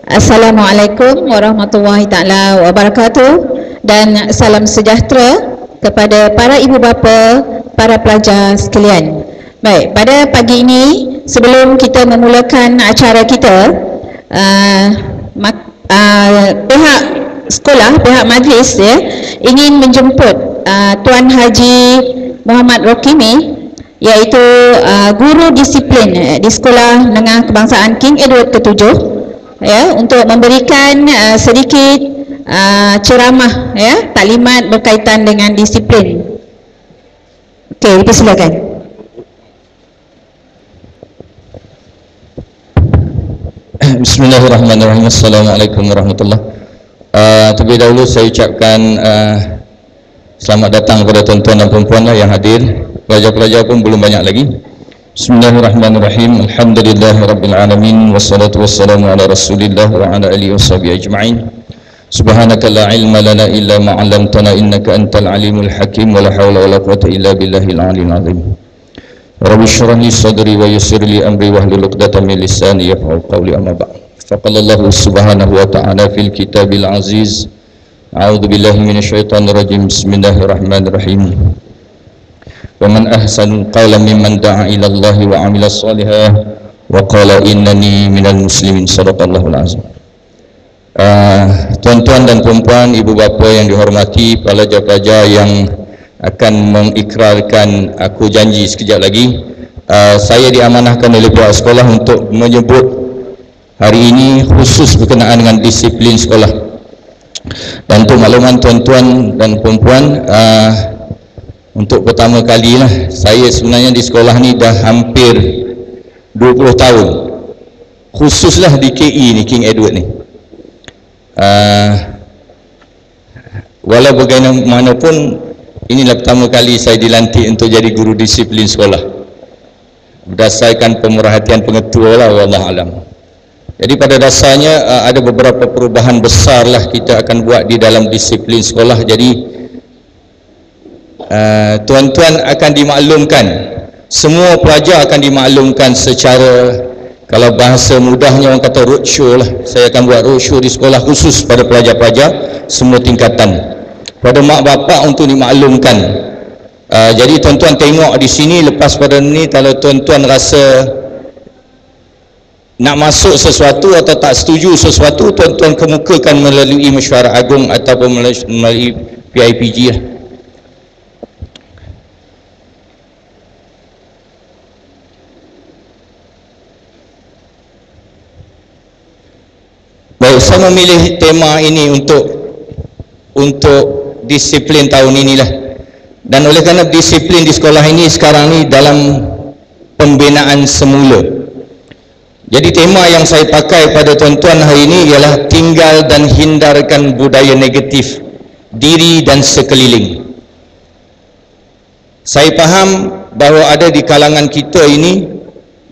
Assalamualaikum warahmatullahi taala wabarakatuh dan salam sejahtera kepada para ibu bapa, para pelajar sekalian. Baik, pada pagi ini sebelum kita memulakan acara kita, pihak sekolah, pihak majlis ingin menjemput Tuan Haji Muhammad Rokimi, iaitu guru disiplin di Sekolah Menengah Kebangsaan King Edward ke-7, untuk memberikan sedikit ceramah taklimat berkaitan dengan disiplin. Okey, dipersilakan. Bismillahirrahmanirrahim. Assalamualaikum warahmatullahi. Terlebih dahulu saya ucapkan selamat datang kepada tuan-tuan dan puan-puan yang hadir. Pelajar-pelajar pun belum banyak lagi. Bismillahirrahmanirrahim. Alhamdulillahirabbil alamin wassalatu wassalamu ala Rasulillah wa ala alihi washabihi ajma'in. Subhanaka la ilma lana illa ma 'allamtana innaka antal alimul hakim wa la haula wa la quwwata illa billahil aliyyil azim. Rabbi shrah li sadri wa yassir li amri wahlul 'uqdatam min lisani yafqahu qawli, amma ba'd. Faqala Allah subhanahu wa ta'ala fil kitabil aziz. A'udzu billahi minasyaitonir rajim. Bismillahirrahmanirrahim. وَمَنْ أَحْسَنُ قَوْلًا مِمَّنْ دَعَا إِلَى اللَّهِ وَعَمِلَ صَالِحًا وَقَالَ إِنَّنِي مِنَ الْمُسْلِمِينَ. Sadaqallahul azim. Tuan-tuan dan puan-puan, ibu bapa yang dihormati, pelajar-pelajar yang akan mengikrarkan aku janji sekejap lagi, saya diamanahkan oleh pihak sekolah untuk menyebut hari ini khusus berkenaan dengan disiplin sekolah. Dan untuk makluman tuan-tuan dan puan-puan, untuk pertama kalilah saya sebenarnya di sekolah ni dah hampir 20 tahun, khususlah di KE ni, King Edward ni. Walau bagaimanapun, inilah pertama kali saya dilantik untuk jadi guru disiplin sekolah berdasarkan pemerhatian pengetua lah, wallahu alam. Jadi pada dasarnya ada beberapa perubahan besar lah kita akan buat di dalam disiplin sekolah. Jadi tuan-tuan akan dimaklumkan, semua pelajar akan dimaklumkan secara, kalau bahasa mudahnya orang kata roadshow lah. Saya akan buat roadshow di sekolah khusus pada pelajar-pelajar semua tingkatan, pada mak bapak untuk dimaklumkan. Jadi tuan-tuan tengok di sini, lepas pada ni kalau tuan-tuan rasa nak masuk sesuatu atau tak setuju sesuatu, tuan-tuan kemukakan melalui mesyuarat agung ataupun melalui PIPG lah. Baik, saya memilih tema ini untuk disiplin tahun inilah. Dan oleh kerana disiplin di sekolah ini sekarang ni dalam pembinaan semula. Jadi tema yang saya pakai pada tuan-tuan hari ini ialah tinggal dan hindarkan budaya negatif diri dan sekeliling. Saya faham bahawa ada di kalangan kita ini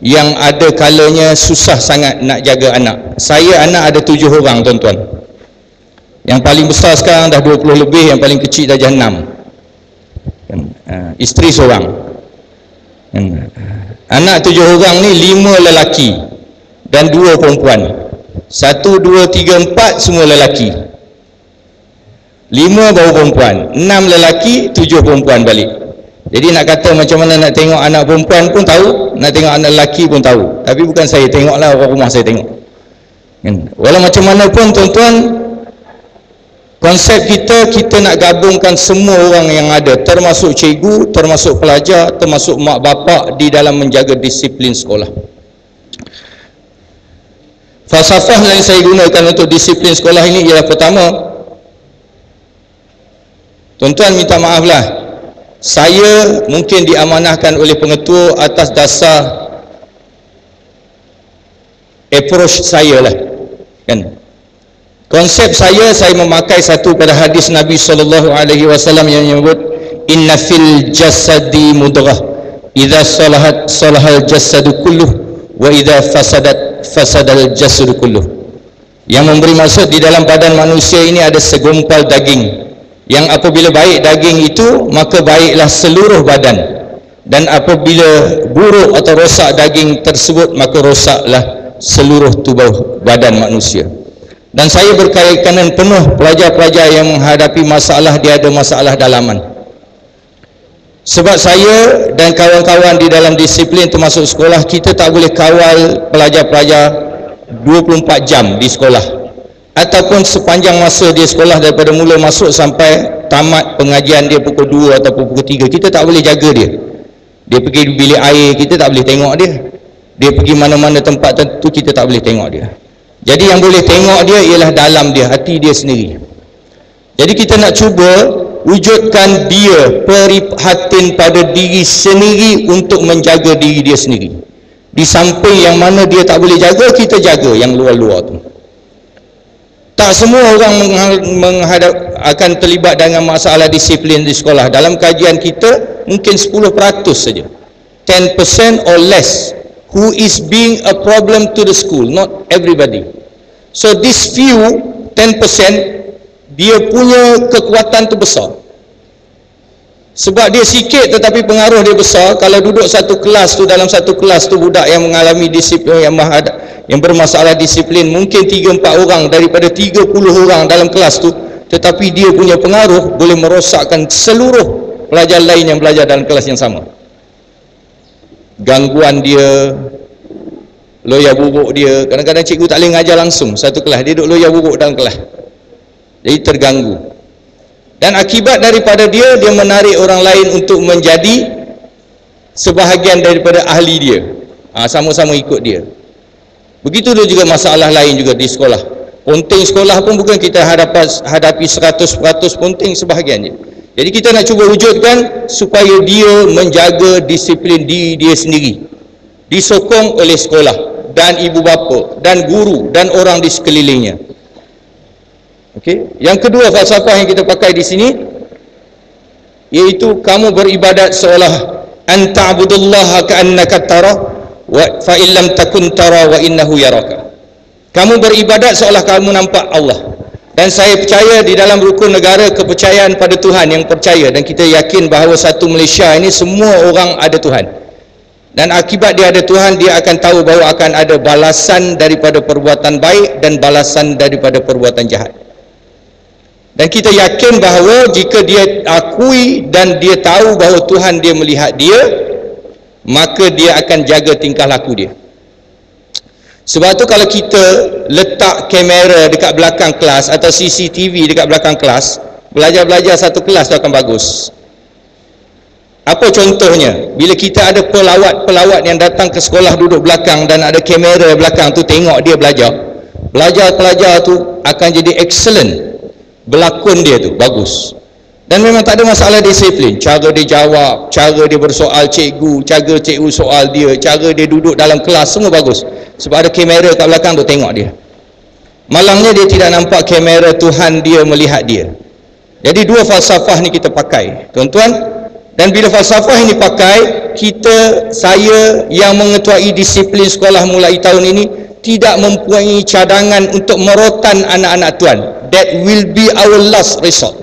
yang ada kalanya susah sangat nak jaga anak. Saya anak ada 7 orang tuan-tuan. Yang paling besar sekarang dah 20 lebih, yang paling kecil dah 6. Isteri seorang. Anak 7 orang ni 5 lelaki dan 2 perempuan. 1, 2, 3, 4 semua lelaki. 5 baru perempuan, 6 lelaki, 7 perempuan balik. Jadi nak kata macam mana nak tengok anak perempuan pun tahu, nak tengok anak lelaki pun tahu. Tapi bukan saya tengoklah, orang rumah saya tengok. Walau macam mana pun tuan-tuan, konsep kita nak gabungkan semua orang yang ada, termasuk cikgu, termasuk pelajar, termasuk mak bapak di dalam menjaga disiplin sekolah. Falsafah yang saya gunakan untuk disiplin sekolah ini ialah, pertama, tuan-tuan minta maaflah, saya mungkin diamanahkan oleh pengetua atas dasar approach saya lah, kan. Konsep saya memakai satu pada hadis Nabi SAW yang menyebut, inna fil jasadi mudrah, idza salahat salahal jasadu kulluh, wa idza fasadat fasadal jasadu kulluh. Yang memberi maksud, di dalam badan manusia ini ada segumpal daging, yang apabila baik daging itu, maka baiklah seluruh badan, dan apabila buruk atau rosak daging tersebut, maka rosaklah seluruh tubuh badan manusia. Dan saya berkeyakinan penuh pelajar-pelajar yang menghadapi masalah, dia ada masalah dalaman. Sebab saya dan kawan-kawan di dalam disiplin termasuk sekolah, kita tak boleh kawal pelajar-pelajar 24 jam di sekolah, ataupun sepanjang masa dia sekolah daripada mula masuk sampai tamat pengajian dia pukul 2 atau pukul 3. Kita tak boleh jaga dia. Dia pergi bilik air, kita tak boleh tengok dia. Dia pergi mana-mana tempat tertentu, kita tak boleh tengok dia. Jadi yang boleh tengok dia ialah dalam dia, hati dia sendiri. Jadi kita nak cuba wujudkan dia perhatian pada diri sendiri untuk menjaga diri dia sendiri. Di samping yang mana dia tak boleh jaga, kita jaga yang luar-luar tu. Tak semua orang akan terlibat dengan masalah disiplin di sekolah. Dalam kajian kita mungkin 10% saja, 10% or less who is being a problem to the school, not everybody. So this few 10%, dia punya kekuatan tu besar. Sebab dia sikit tetapi pengaruh dia besar. Kalau duduk satu kelas tu, dalam satu kelas tu budak yang mengalami disiplin yang bermasalah disiplin mungkin 3-4 orang daripada 30 orang dalam kelas tu, tetapi dia punya pengaruh boleh merosakkan seluruh pelajar lain yang belajar dalam kelas yang sama. Gangguan dia, loya buruk dia, kadang-kadang cikgu tak boleh ngajar langsung satu kelas, dia duduk loya buruk dalam kelas, jadi terganggu. Dan akibat daripada dia menarik orang lain untuk menjadi sebahagian daripada ahli dia, sama-sama ikut dia. Begitu juga masalah lain juga di sekolah. Ponting sekolah pun bukan kita hadapi 100% ponting, sebahagiannya. Jadi kita nak cuba wujudkan supaya dia menjaga disiplin diri dia sendiri, disokong oleh sekolah dan ibu bapa dan guru dan orang di sekelilingnya. Okey, yang kedua falsafah yang kita pakai di sini iaitu kamu beribadat seolah anta'budullaha ka'annaka tara wa fa illam takun tara wa innahu yaraka. Kamu beribadat seolah kamu nampak Allah. Dan saya percaya di dalam rukun negara kepercayaan pada Tuhan, yang percaya dan kita yakin bahawa satu Malaysia ini semua orang ada Tuhan. Dan akibat dia ada Tuhan, dia akan tahu bahawa akan ada balasan daripada perbuatan baik dan balasan daripada perbuatan jahat. Dan kita yakin bahawa jika dia akui dan dia tahu bahawa Tuhan dia melihat dia, maka dia akan jaga tingkah laku dia. Sebab tu kalau kita letak kamera dekat belakang kelas atau CCTV dekat belakang kelas, belajar-belajar satu kelas tu akan bagus. Apa contohnya? Bila kita ada pelawat-pelawat yang datang ke sekolah duduk belakang dan ada kamera belakang tu, tengok dia belajar, pelajar-pelajar tu akan jadi excellent. Berlakon dia tu bagus. Dan memang tak ada masalah disiplin. Cara dia jawab, cara dia bersoal cikgu, cara cikgu soal dia, cara dia duduk dalam kelas, semua bagus. Sebab ada kamera kat belakang tu, tengok dia. Malangnya dia tidak nampak kamera Tuhan dia melihat dia. Jadi dua falsafah ni kita pakai, tuan-tuan. Dan bila falsafah ini pakai, saya yang mengetuai disiplin sekolah mulai tahun ini tidak mempunyai cadangan untuk merotan anak-anak tuan. That will be our last resort.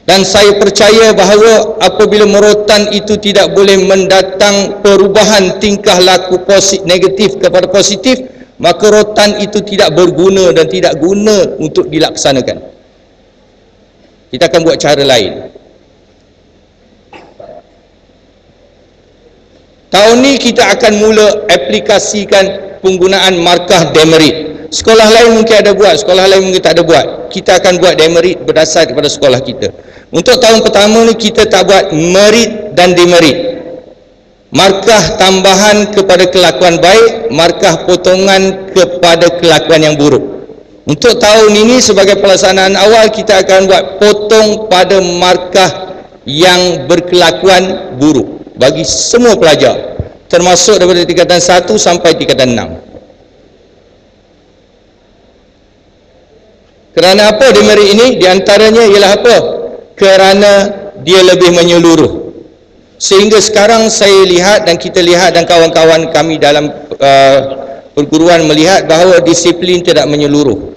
Dan saya percaya bahawa apabila merotan itu tidak boleh mendatang perubahan tingkah laku negatif kepada positif, maka rotan itu tidak berguna dan tidak guna untuk dilaksanakan. Kita akan buat cara lain. Tahun ni kita akan mula aplikasikan penggunaan markah demerit. Sekolah lain mungkin ada buat, sekolah lain mungkin tak ada buat. Kita akan buat demerit berdasar kepada sekolah kita. Untuk tahun pertama ni kita tak buat merit dan demerit. Markah tambahan kepada kelakuan baik, markah potongan kepada kelakuan yang buruk. Untuk tahun ini sebagai pelaksanaan awal, kita akan buat potong pada markah yang berkelakuan buruk bagi semua pelajar, termasuk daripada tingkatan 1 sampai tingkatan 6. Kerana apa demerit ini? Di antaranya ialah apa? Kerana dia lebih menyeluruh. Sehingga sekarang saya lihat dan kita lihat dan kawan-kawan kami dalam perguruan melihat bahawa disiplin tidak menyeluruh.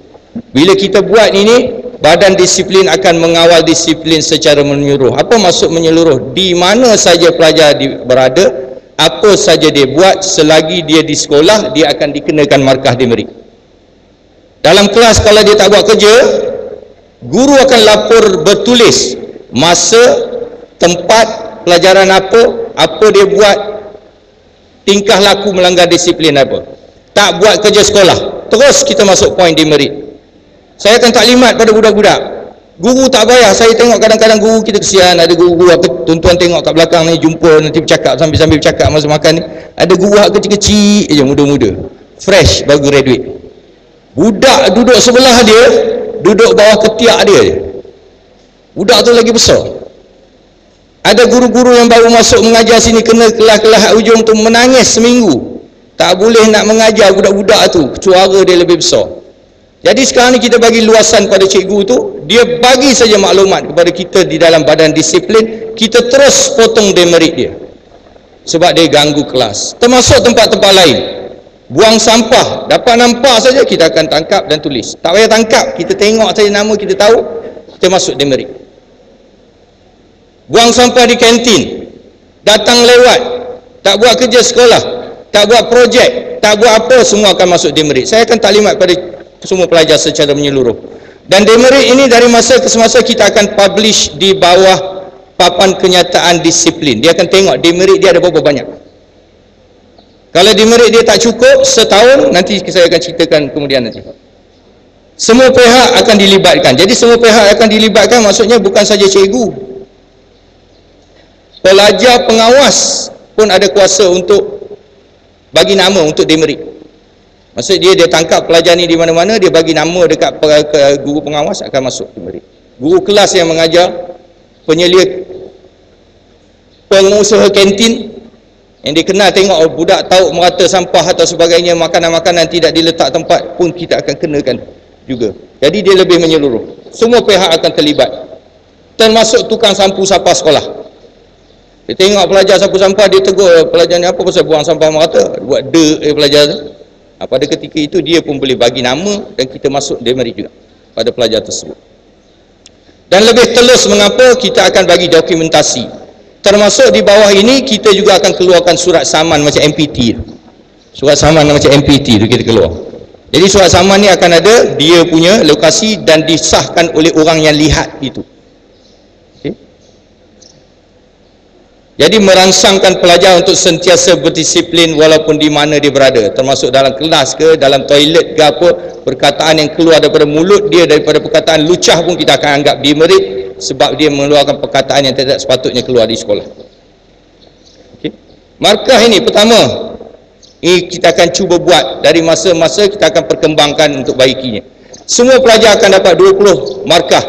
Bila kita buat ini, badan disiplin akan mengawal disiplin secara menyeluruh. Apa maksud menyeluruh? Di mana saja pelajar berada, apa saja dia buat, selagi dia di sekolah, dia akan dikenakan markah demerit. Dalam kelas kalau dia tak buat kerja, guru akan lapor bertulis masa, tempat, pelajaran apa dia buat, tingkah laku melanggar disiplin apa. Tak buat kerja sekolah, terus kita masuk poin demerit. Saya akan taklimat pada budak-budak. Guru tak payah, saya tengok kadang-kadang guru kita kesian, ada guru-guru tuan-tuan tengok kat belakang ni, jumpa nanti bercakap sambil bercakap masa makan ni, ada guru kecil-kecil je, muda-muda, fresh baru graduate. Budak duduk sebelah dia, duduk bawah ketiak dia je. Budak tu lagi besar. Ada guru-guru yang baru masuk mengajar sini, kena kelas-kelas ujung tu menangis seminggu, tak boleh nak mengajar budak-budak tu, suara dia lebih besar. Jadi sekarang ni kita bagi luasan pada cikgu tu, dia bagi saja maklumat kepada kita di dalam badan disiplin, kita terus potong demerit dia sebab dia ganggu kelas. Termasuk tempat-tempat lain, buang sampah, dapat nampak saja kita akan tangkap dan tulis. Tak payah tangkap, kita tengok saja nama, kita tahu, kita masuk demerit. Buang sampah di kantin, datang lewat, tak buat kerja sekolah, tak buat projek, tak buat apa, semua akan masuk demerit. Saya akan taklimat pada semua pelajar secara menyeluruh. Dan demerit ini dari masa ke semasa kita akan publish di bawah papan kenyataan disiplin. Dia akan tengok demerit dia ada berapa banyak. Kalau demerit dia tak cukup setahun, nanti saya akan ceritakan kemudian nanti. Semua pihak akan dilibatkan. Jadi semua pihak akan dilibatkan maksudnya bukan saja cikgu. Pelajar pengawas pun ada kuasa untuk bagi nama untuk demerit. Maksud dia tangkap pelajar ni di mana-mana, dia bagi nama dekat guru pengawas, akan masuk demerit. Guru kelas yang mengajar, penyelia, pengusaha kantin yang dikenal tengok budak tahu merata sampah atau sebagainya, makanan-makanan tidak diletak tempat pun kita akan kenakan juga. Jadi dia lebih menyeluruh. Semua pihak akan terlibat. Termasuk tukang sapu sampah sekolah. Dia tengok pelajar sapu sampah, dia tegur pelajar ni, apa pasal buang sampah merata, buat pelajar tu. Pada ketika itu dia pun boleh bagi nama dan kita masuk demerit juga pada pelajar tersebut. Dan lebih telus mengapa kita akan bagi dokumentasi. Termasuk di bawah ini kita juga akan keluarkan surat saman macam MPT. Surat saman macam MPT itu kita keluar. Jadi surat saman ni akan ada dia punya lokasi dan disahkan oleh orang yang lihat itu. Jadi merangsangkan pelajar untuk sentiasa berdisiplin walaupun di mana dia berada, termasuk dalam kelas ke, dalam toilet ke apa, perkataan yang keluar daripada mulut dia, daripada perkataan lucah pun kita akan anggap demerit sebab dia mengeluarkan perkataan yang tidak sepatutnya keluar di sekolah. Okay. Markah ini pertama, ini kita akan cuba buat dari masa-masa, kita akan perkembangkan untuk baikinya. Semua pelajar akan dapat 20 markah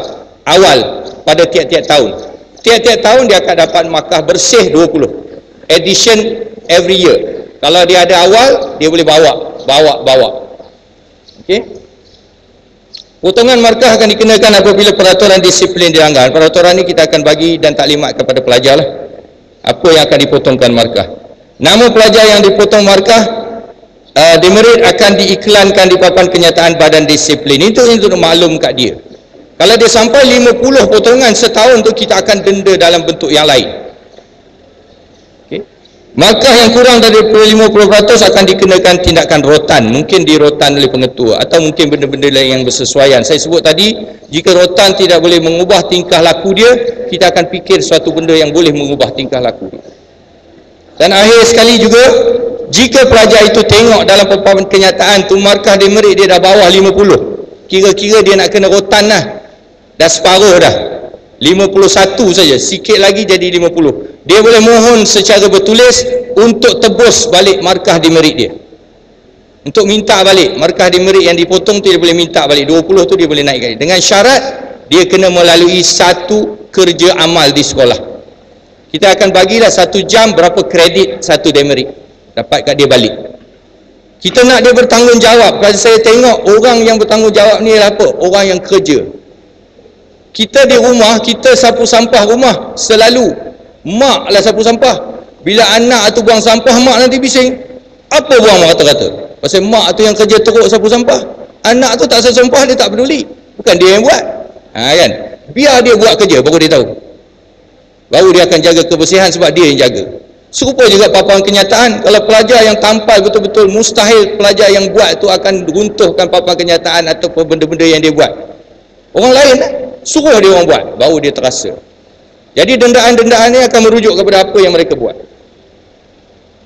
awal pada tiap-tiap tahun. Tiap-tiap tahun dia akan dapat markah bersih 20. Addition every year. Kalau dia ada awal, dia boleh bawa. Okey. Potongan markah akan dikenakan apabila peraturan disiplin dilanggar. Peraturan ini kita akan bagi dan taklimat kepada pelajar lah. Apa yang akan dipotongkan markah. Nama pelajar yang dipotong markah demerit akan diiklankan di papan kenyataan badan disiplin. Itu untuk maklum kat dia. Kalau dia sampai 50 potongan setahun tu, kita akan denda dalam bentuk yang lain. Okay. Markah yang kurang dari 50% akan dikenakan tindakan rotan. Mungkin dirotan oleh pengetua atau mungkin benda-benda lain yang bersesuaian. Saya sebut tadi, jika rotan tidak boleh mengubah tingkah laku dia, kita akan fikir suatu benda yang boleh mengubah tingkah laku dia. Dan akhir sekali juga, jika pelajar itu tengok dalam papan kenyataan tu markah demerit dia dah bawah 50, kira-kira dia nak kena rotan lah. Dah separuh dah, 51 saja, sikit lagi jadi 50. Dia boleh mohon secara bertulis untuk tebus balik markah demerit dia, untuk minta balik markah demerit yang dipotong tu. Dia boleh minta balik 20 tu, dia boleh naikkan dengan syarat dia kena melalui satu kerja amal di sekolah. Kita akan bagilah 1 jam berapa kredit satu demerit, dapat kat dia balik. Kita nak dia bertanggungjawab. Kalau saya tengok orang yang bertanggungjawab ni adalah apa? Orang yang kerja. Kita di rumah, kita sapu sampah rumah selalu mak lah sapu sampah. Bila anak tu buang sampah, mak nanti bising, apa buang kata-kata. Pasal mak tu yang kerja teruk sapu sampah, anak tu tak sapu sampah, dia tak peduli, bukan dia yang buat. Kan, biar dia buat kerja baru dia tahu, baru dia akan jaga kebersihan sebab dia yang jaga. Serupa juga paparan kenyataan. Kalau pelajar yang tampal betul-betul, mustahil pelajar yang buat tu akan runtuhkan paparan kenyataan ataupun benda-benda yang dia buat. Orang lain suruh dia orang buat, baru dia terasa. Jadi dendaan-dendaan ni akan merujuk kepada apa yang mereka buat.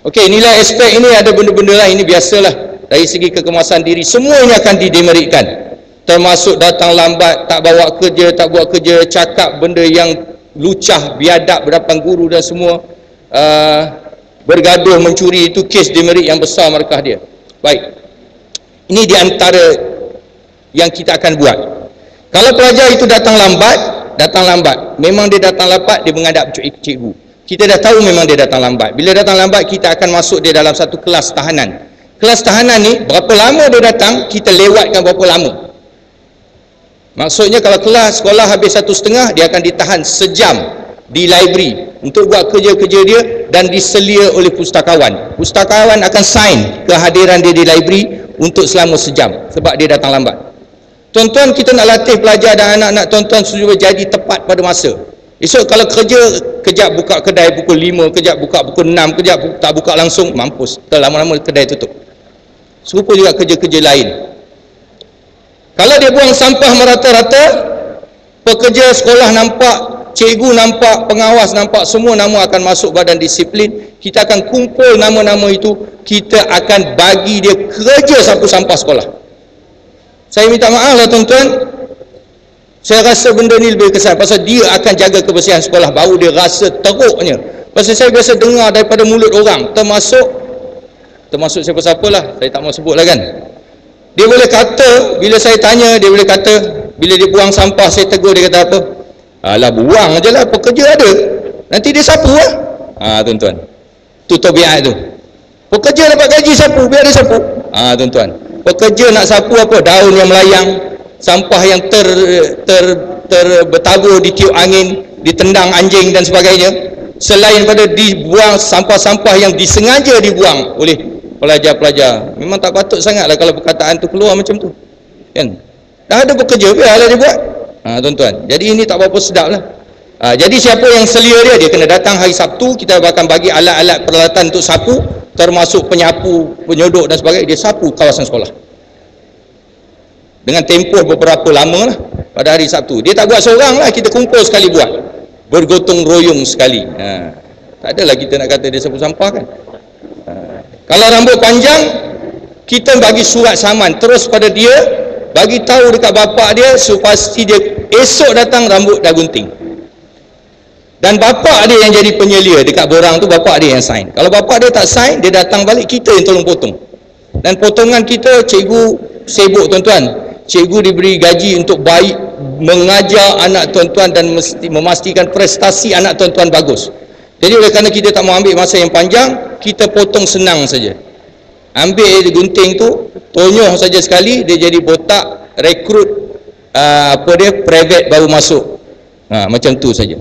Okey, nilai aspek ini ada benda-benda lain, ini biasalah. Dari segi kekemasan diri, semua ini akan didemeritkan. Termasuk datang lambat, tak bawa kerja, tak buat kerja, cakap benda yang lucah, biadab berdepan guru dan semua. Bergaduh, mencuri, itu kes demerit yang besar markah dia. Baik, ini di antara yang kita akan buat. Kalau pelajar itu datang lambat, memang dia datang lambat, dia menghadap cikgu. Kita dah tahu memang dia datang lambat. Bila datang lambat, kita akan masuk dia dalam satu kelas tahanan. Kelas tahanan ni, berapa lama dia datang, kita lewatkan berapa lama. Maksudnya kalau kelas sekolah habis 1.5, dia akan ditahan sejam di library untuk buat kerja-kerja dia dan diselia oleh pustakawan. Pustakawan akan sign kehadiran dia di library untuk selama sejam sebab dia datang lambat. Tuan-tuan, kita nak latih pelajar dan anak-anak tuan-tuan supaya jadi tepat pada masa. Esok kalau kerja, kejap buka kedai pukul 5, kejap buka pukul 6, kejap tak buka langsung, mampus. Lama-lama kedai tutup. Serupa juga kerja-kerja lain. Kalau dia buang sampah merata-rata, pekerja sekolah nampak, cikgu nampak, pengawas nampak, semua nama akan masuk badan disiplin. Kita akan kumpul nama-nama itu, kita akan bagi dia kerja sapu sampah sekolah. Saya minta maaf lah tuan-tuan, saya rasa benda ni lebih kesan pasal dia akan jaga kebersihan sekolah, baru dia rasa teruknya. Pasal saya biasa dengar daripada mulut orang, termasuk siapa-siapa lah, saya tak mau sebut lah kan. Dia boleh kata, bila saya tanya, dia boleh kata, bila dia buang sampah, saya tegur, dia kata apa? Alah, buang je lah, pekerja ada, nanti dia sapu lah. Tuan-tuan, tu tabiat tu. Pekerja dapat gaji sapu, biar dia sapu. Tuan-tuan, pekerja nak sapu apa? Daun yang melayang, sampah yang bertabur, ditiup angin, ditendang anjing dan sebagainya. Selain pada dibuang sampah-sampah yang disengaja dibuang oleh pelajar-pelajar. Memang tak patut sangatlah kalau perkataan tu keluar macam tu, kan? Dah ada bekerja, biarlah dia buat. Tuan-tuan, jadi ini tak berapa sedap lah. Jadi siapa yang selia dia kena datang hari Sabtu. Kita akan bagi alat-alat peralatan untuk sapu, termasuk penyapu, penyodok dan sebagainya. Dia sapu kawasan sekolah dengan tempoh beberapa lama lah pada hari Sabtu. Dia tak buat seorang lah, kita kumpul sekali buat, bergotong royong sekali. Tak adalah kita nak kata dia sapu sampah kan. Kalau rambut panjang, kita bagi surat saman terus pada dia, bagi tahu dekat bapak dia supaya pasti dia esok datang rambut dah gunting. Dan bapak dia yang jadi penyelia dekat borang tu, bapak dia yang sign. Kalau bapak dia tak sign, dia datang balik, kita yang tolong potong. Dan potongan kita, cikgu sibuk tuan-tuan. Cikgu diberi gaji untuk baik mengajar anak tuan-tuan dan memastikan prestasi anak tuan-tuan bagus. Jadi oleh kerana kita tak mau ambil masa yang panjang, kita potong senang saja. Ambil gunting tu, tonyoh saja sekali, dia jadi botak, rekrut private baru masuk. Macam tu saja.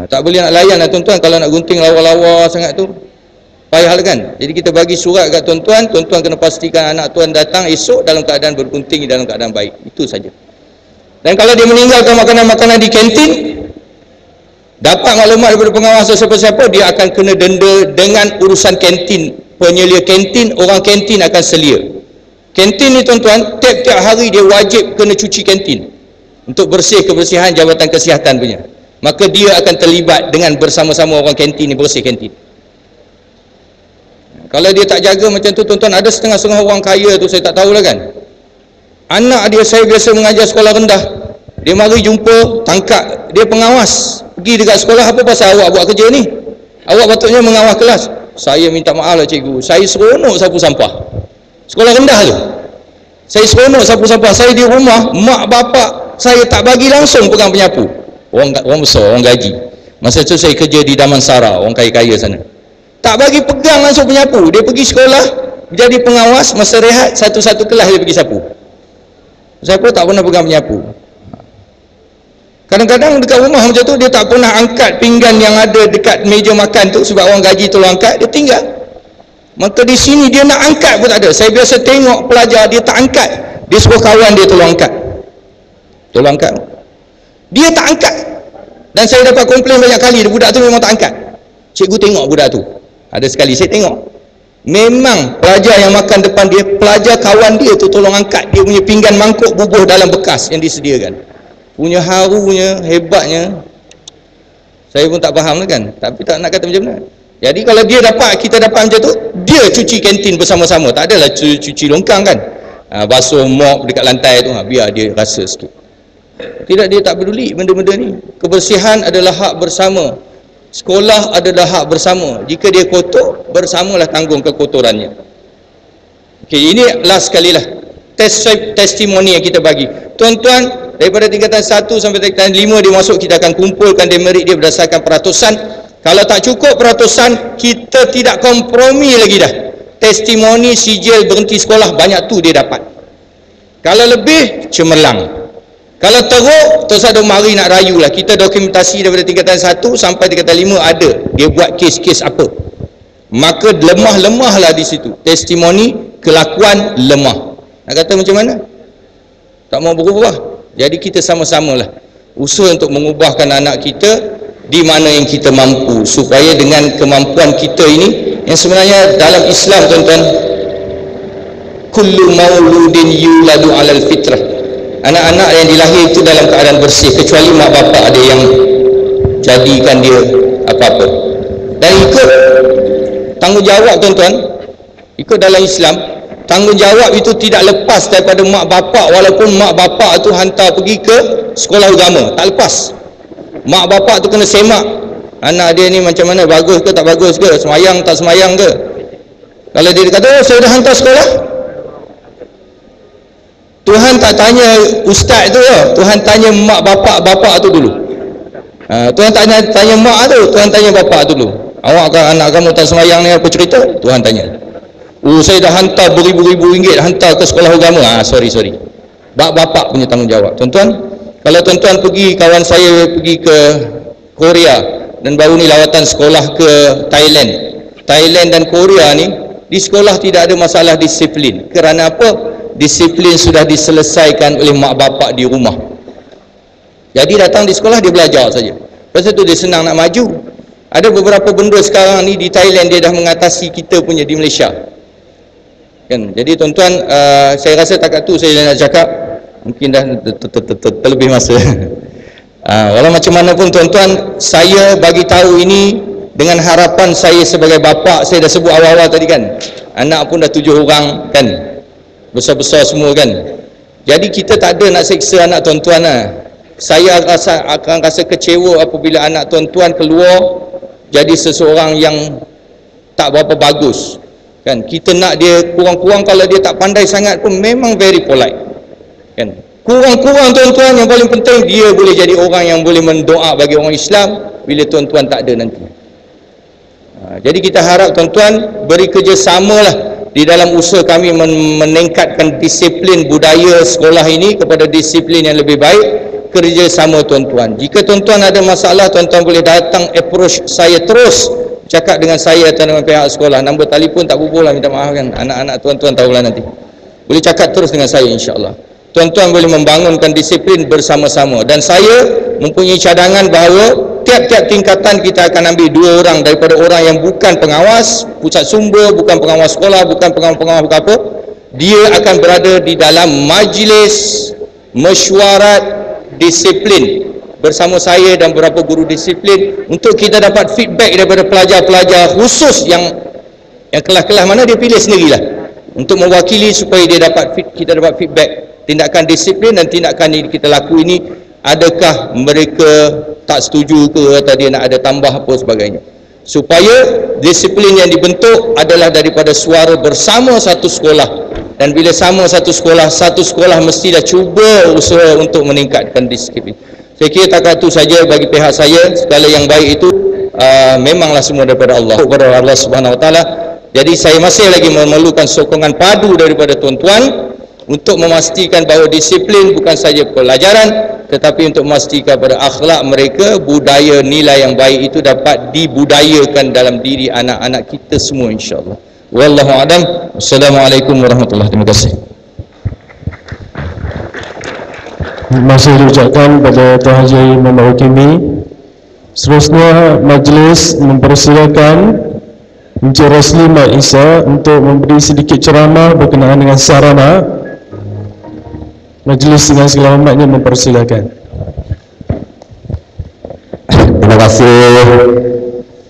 Tak boleh nak layan lah tuan-tuan. Kalau nak gunting lawa-lawa sangat tu, payah kan. Jadi kita bagi surat kat tuan-tuan, tuan-tuan kena pastikan anak tuan datang esok dalam keadaan bergunting, dalam keadaan baik. Itu saja. Dan kalau dia meninggalkan makanan-makanan di kantin, dapat maklumat daripada pengawas atau siapa-siapa, dia akan kena denda dengan urusan kantin. Penyelia kantin, orang kantin akan selia. Kantin ni tuan-tuan, tiap-tiap hari dia wajib kena cuci kantin untuk bersih kebersihan Jabatan Kesihatan punya. Maka dia akan terlibat dengan bersama-sama orang kantin ni bersih kantin. Kalau dia tak jaga macam tu tuan-tuan, ada setengah-setengah orang kaya tu, saya tak tahulah kan. Anak dia, saya biasa mengajar sekolah rendah, dia mari jumpa, tangkap, dia pengawas, pergi dekat sekolah, apa pasal awak buat kerja ni? Awak patutnya mengawas kelas. Saya minta maaf lah cikgu, saya seronok sapu sampah sekolah rendah tu. Saya seronok sapu sampah, saya di rumah, mak bapak saya tak bagi langsung pegang penyapu. Orang besar, orang gaji. Masa tu saya kerja di Damansara, orang kaya-kaya sana, tak bagi pegang langsung penyapu. Dia pergi sekolah jadi pengawas, masa rehat satu-satu kelas dia pergi sapu. Saya pun tak pernah pegang penyapu. Kadang-kadang dekat rumah macam tu, dia tak pernah angkat pinggan yang ada dekat meja makan tu, sebab orang gaji tolong angkat, dia tinggal. Maka di sini dia nak angkat pun tak ada. Saya biasa tengok pelajar, dia tak angkat, dia suruh kawan dia tolong angkat. Tolong angkat, dia tak angkat. Dan saya dapat komplain banyak kali, budak tu memang tak angkat. Cikgu tengok budak tu. Ada sekali saya tengok, memang pelajar yang makan depan dia, pelajar kawan dia tu tolong angkat dia punya pinggan mangkuk bubuh dalam bekas yang disediakan. Punya harunya, hebatnya, saya pun tak faham kan, tapi tak nak kata macam mana. Jadi kalau dia dapat, kita dapat macam tu, dia cuci kantin bersama-sama, tak adalah cuci longkang kan, basuh mop dekat lantai tu, biar dia rasa sikit. Tidak, dia tak peduli benda-benda ni. Kebersihan adalah hak bersama, sekolah adalah hak bersama. Jika dia kotor, bersamalah tanggung kekotorannya. Okey, ini last sekali lah testimoni yang kita bagi. Tuan-tuan, daripada tingkatan 1 sampai tingkatan 5 dia masuk, kita akan kumpulkan demerit dia berdasarkan peratusan. Kalau tak cukup peratusan, kita tidak kompromi lagi dah. Testimoni, sijil, berhenti sekolah, banyak tu dia dapat. Kalau lebih, cemerlang. Kalau teruk, terus ada mari nak rayu lah. Kita dokumentasi daripada tingkatan 1 sampai tingkatan 5 ada. Dia buat kes-kes apa. Maka lemah-lemah lah di situ. Testimoni, kelakuan lemah. Nak kata macam mana? Tak mau berubah. Jadi kita sama-sama lah usaha untuk mengubahkan anak kita di mana yang kita mampu, supaya dengan kemampuan kita ini, yang sebenarnya dalam Islam tuan-tuan, kullu mauludin yuladu alal fitrah, anak-anak yang dilahir itu dalam keadaan bersih, kecuali mak bapak ada yang jadikan dia apa-apa. Dan ikut tanggungjawab tuan-tuan, ikut dalam Islam, tanggungjawab itu tidak lepas daripada mak bapak, walaupun mak bapak itu hantar pergi ke sekolah agama, tak lepas. Mak bapak tu kena semak anak dia ni macam mana, bagus ke tak bagus ke, semayang tak semayang ke. Kalau dia kata, oh saya dah hantar sekolah, Tuhan tak tanya ustaz tu ya, Tuhan tanya mak bapak tu dulu. Tuhan tanya mak tu, Tuhan tanya bapak tu dulu. Awak anak kamu tak semayang ni apa cerita? Tuhan tanya. Oh saya dah hantar beribu-ribu ringgit hantar ke sekolah agama. Sorry. Bapak punya tanggungjawab. Tuan-tuan, kalau tuan-tuan pergi, kawan saya pergi ke Korea dan baru ni lawatan sekolah ke Thailand dan Korea ni, di sekolah tidak ada masalah disiplin. Kerana apa? Disiplin sudah diselesaikan oleh mak bapak di rumah. Jadi datang di sekolah dia belajar saja. Lepas tu dia senang nak maju. Ada beberapa benda sekarang ni di Thailand dia dah mengatasi kita punya di Malaysia. Kan? Jadi tuan-tuan, saya rasa takat tu saya nak cakap, mungkin dah terlebih masa. Walau macam mana pun tuan-tuan, saya bagi tahu ini dengan harapan saya sebagai bapa. Saya dah sebut awal-awal tadi kan, anak pun dah 7 orang kan, besar-besar semua kan. Jadi kita tak ada nak seksa anak tuan-tuan lah. Saya akan rasa kecewa apabila anak tuan-tuan keluar jadi seseorang yang tak berapa bagus kan. Kita nak dia kurang-kurang, kalau dia tak pandai sangat pun memang very polite kan. Kurang-kurang tuan-tuan, yang paling penting dia boleh jadi orang yang boleh mendoa bagi orang Islam bila tuan-tuan tak ada nanti. Jadi kita harap tuan-tuan beri kerjasama lah di dalam usaha kami meningkatkan disiplin budaya sekolah ini kepada disiplin yang lebih baik. Kerjasama tuan-tuan. Jika tuan-tuan ada masalah, tuan-tuan boleh datang approach saya terus, cakap dengan saya atau dengan pihak sekolah. Nombor telefon tak bubur lah, minta maaf kan, anak-anak tuan-tuan tahulah nanti. Boleh cakap terus dengan saya insya-Allah. Tuan-tuan boleh membangunkan disiplin bersama-sama. Dan saya mempunyai cadangan bahawa tiap-tiap tingkatan kita akan ambil 2 orang daripada orang yang bukan pengawas pusat sumber, bukan pengawas sekolah, bukan pengawas apa, dia akan berada di dalam majlis mesyuarat disiplin bersama saya dan beberapa guru disiplin, untuk kita dapat feedback daripada pelajar-pelajar khusus yang kelas-kelas mana dia pilih sendirilah, untuk mewakili supaya dia kita dapat feedback tindakan disiplin dan tindakan yang kita laku ini, adakah mereka tak setuju ke, atau dia nak ada tambah apa sebagainya, supaya disiplin yang dibentuk adalah daripada suara bersama satu sekolah. Dan bila sama satu sekolah mesti dah cuba usaha untuk meningkatkan disiplin. Saya kira takat itu saja bagi pihak saya. Segala yang baik itu memanglah semua daripada Allah, kepada Allah Subhanahu Wa Taala. Jadi saya masih lagi memerlukan sokongan padu daripada tuan-tuan untuk memastikan bahawa disiplin bukan saja pelajaran, tetapi untuk memastikan pada akhlak mereka, budaya, nilai yang baik itu dapat dibudayakan dalam diri anak-anak kita semua insya-Allah. Wallahu a'lam. Assalamualaikum warahmatullahi wabarakatuh. Terima kasih. Masih diucapkan pada Tuan Haji Muhammad Hakimi. Seterusnya majlis mempersilakan Encik Rosli Mat Isa untuk memberi sedikit ceramah berkenaan dengan sarana. Majlis dengan segala hormatnya mempersilakan. Terima kasih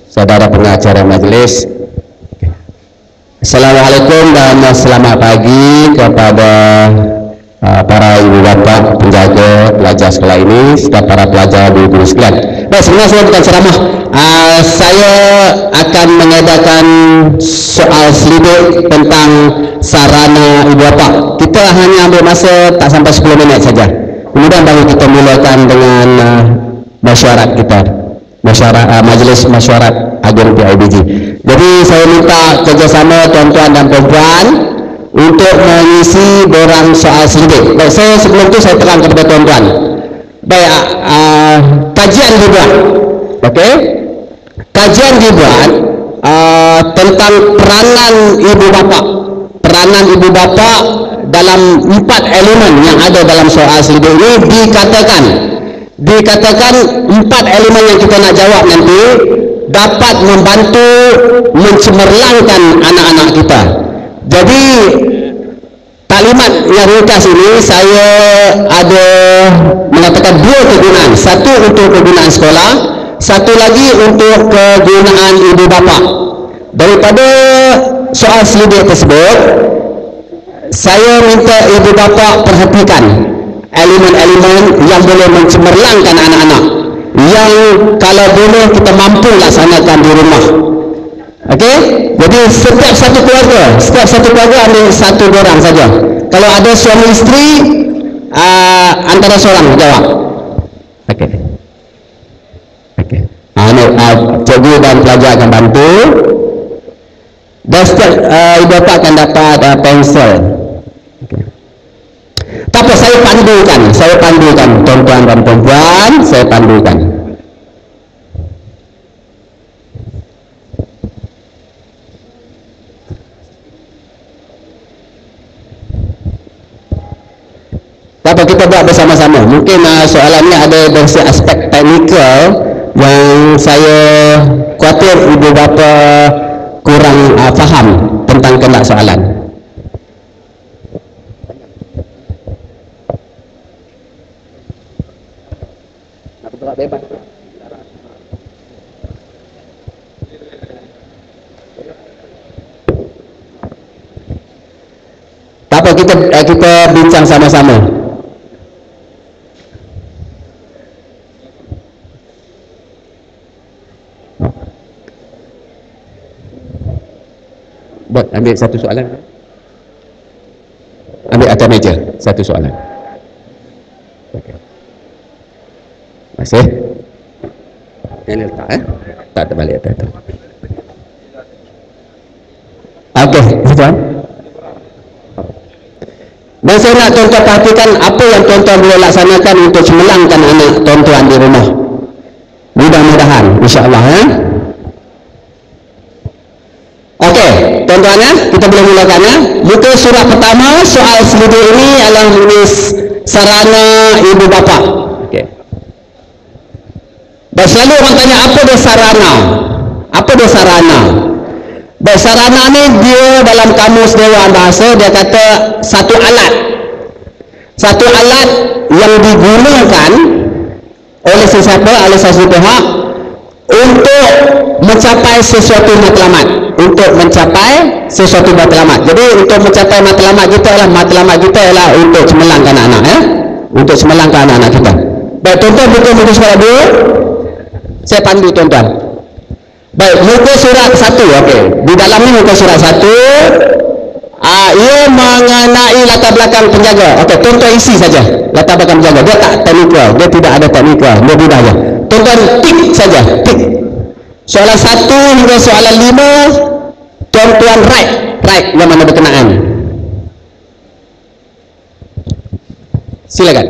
saudara pengacara majlis. Assalamualaikum dan selamat pagi kepada para ibu bapa penjaga pelajar sekolah ini serta para pelajar di guru sekalian. Baik, sebenarnya saya bukan ceramah. Saya akan mengadakan soal selidik tentang sarana ibu bapa. Kita hanya ambil masa tak sampai 10 minit saja. Kemudian baru kita mulakan dengan masyarakat kita, majlis masyarakat agen PIBG. Jadi saya minta kerjasama tuan-tuan dan puan-puan untuk mengisi borang soal selidik. Baik, saya sebelum itu saya terang kepada tuan-tuan. Baik, kajian dibuat. Okey. Kajian dibuat tentang peranan ibu bapa. Peranan ibu bapa dalam 4 elemen yang ada dalam soal selidik ini dikatakan 4 elemen yang kita nak jawab nanti dapat membantu mencemerlangkan anak-anak kita. Jadi kalimat yang ringkas ini saya ada mengatakan 2 kegunaan. Satu untuk kegunaan sekolah, satu lagi untuk kegunaan ibu bapa. Daripada soal selidik tersebut, saya minta ibu bapa perhatikan elemen-elemen yang boleh mencemerlangkan anak-anak, yang kalau boleh kita mampu laksanakan di rumah. Okey, jadi setiap satu keluarga ambil satu orang saja. Kalau ada suami isteri, antara seorang jawab. Okey. Cikgu dan pelajar akan bantu. Dan setiap ibu bapa akan dapat pensel. Okay. Tapi saya pandukan tuan-tuan dan puan-puan, saya pandukan. Tapi kita buat bersama-sama. Mungkin soalannya ada dari aspek teknikal yang saya khawatir ibu bapa kurang faham tentang kendak soalan. Apa kita bincang sama-sama. Buat ambil satu soalan. Ambil atas meja satu soalan. Okey. Masih? Yang letak tak terbalik atas tu. Okey, tuan. Dan saya nak tuan-tuan perhatikan apa yang tuan-tuan boleh laksanakan untuk cemerlangkan anak tuan-tuan di rumah. Mudah-mudahan, insya-Allah Okey, tuan-tuan kita boleh mulakan Muka surat pertama soal selidik ini adalah menulis sarana ibu bapa. Okey. Dan selalu orang tanya apa dia sarana? Apa dia sarana? Baik, sarana ni dia dalam kamus Dewan Bahasa dia kata satu alat yang digunakan oleh sesiapa, oleh sesuatu pihak untuk mencapai sesuatu matlamat. Jadi untuk mencapai matlamat kita adalah untuk cemerlangkan anak untuk cemerlangkan anak-anak kita. Baik, tuan-tuan buka muka surat 2. Saya pandu tuan-tuan. Baik, muka surat 1. Okey. Di dalam ni muka surat 1 ia mengenai latar belakang penjaga. Okey, tuan-tuan isi saja latar belakang penjaga. Dia tak teknikal, dia tidak ada teknikal, dia mudah saja. Tuan-tuan tik saja, tik. Soalan 1 hingga soalan 5 tuan-tuan right yang mana berkenaan. Silakan.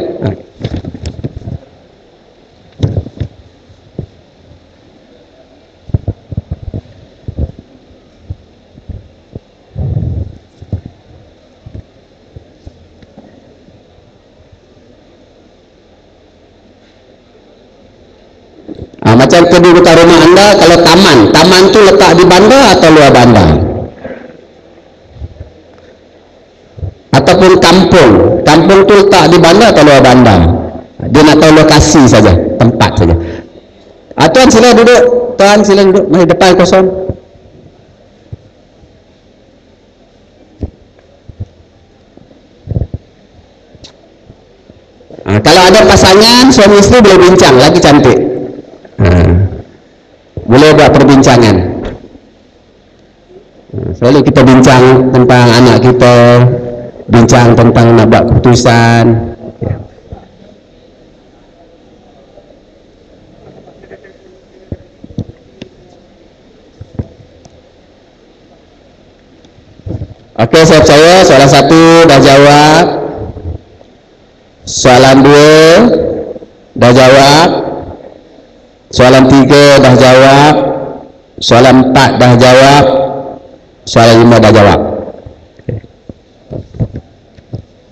Macam kedudukan rumah anda, kalau taman tu letak di bandar atau luar bandar? Ataupun kampung tu letak di bandar atau luar bandar? Dia nak tahu lokasi saja, tempat saja. Tuan sila duduk, mari depan kosong. Kalau ada pasangan suami isteri boleh bincang, lagi cantik. Boleh buat perbincangan. Selalu kita bincang tentang anak kita, bincang tentang nak buat keputusan. Okey, saya percaya soalan 1 dah jawab, soalan 2 dah jawab, soalan 3 dah jawab, soalan 4 dah jawab, soalan 5 dah jawab.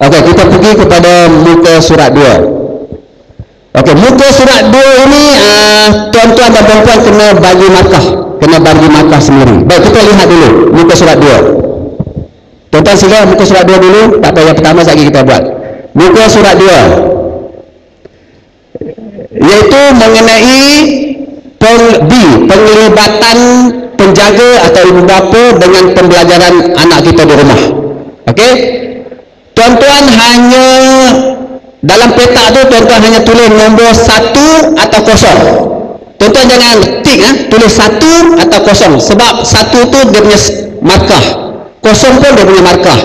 Okey, kita pergi kepada muka surat 2. Okey, muka surat 2 ini tuan-tuan dan puan-puan kena bagi markah sendiri. Baik, kita lihat dulu muka surat 2. Tuan-tuan sila muka surat 2 dulu, tak apa, yang pertama lagi kita buat. Muka surat 2 iaitu mengenai penglibatan penjaga atau ibu bapa dengan pembelajaran anak kita di rumah. Okey, tuan-tuan hanya dalam peta tu tuan-tuan hanya tulis nombor 1 atau 0. Tuan-tuan jangan tik tulis 1 atau 0, sebab 1 tu dia punya markah, 0 pun dia punya markah.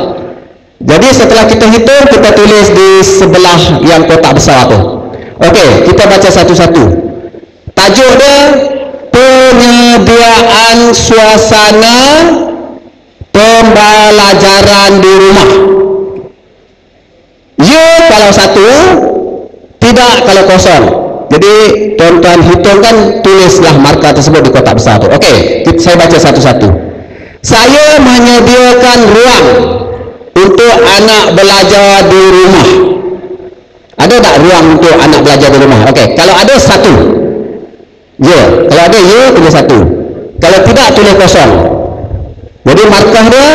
Jadi setelah kita hitung, kita tulis di sebelah yang kotak besar tu. Okey, kita baca satu-satu. Tajuk dia penyediaan suasana pembelajaran di rumah. Ya kalau 1, tidak kalau 0. Jadi tuan-tuan hitungkan, tulislah markah tersebut di kotak besar tu. Okey, saya baca satu-satu. Saya menyediakan ruang untuk anak belajar di rumah. Ada tak ruang untuk anak belajar di rumah? Okey, kalau ada 1, ya. Kalau ada ya, tulis 1. Kalau tidak, tulis 0. Jadi markah dia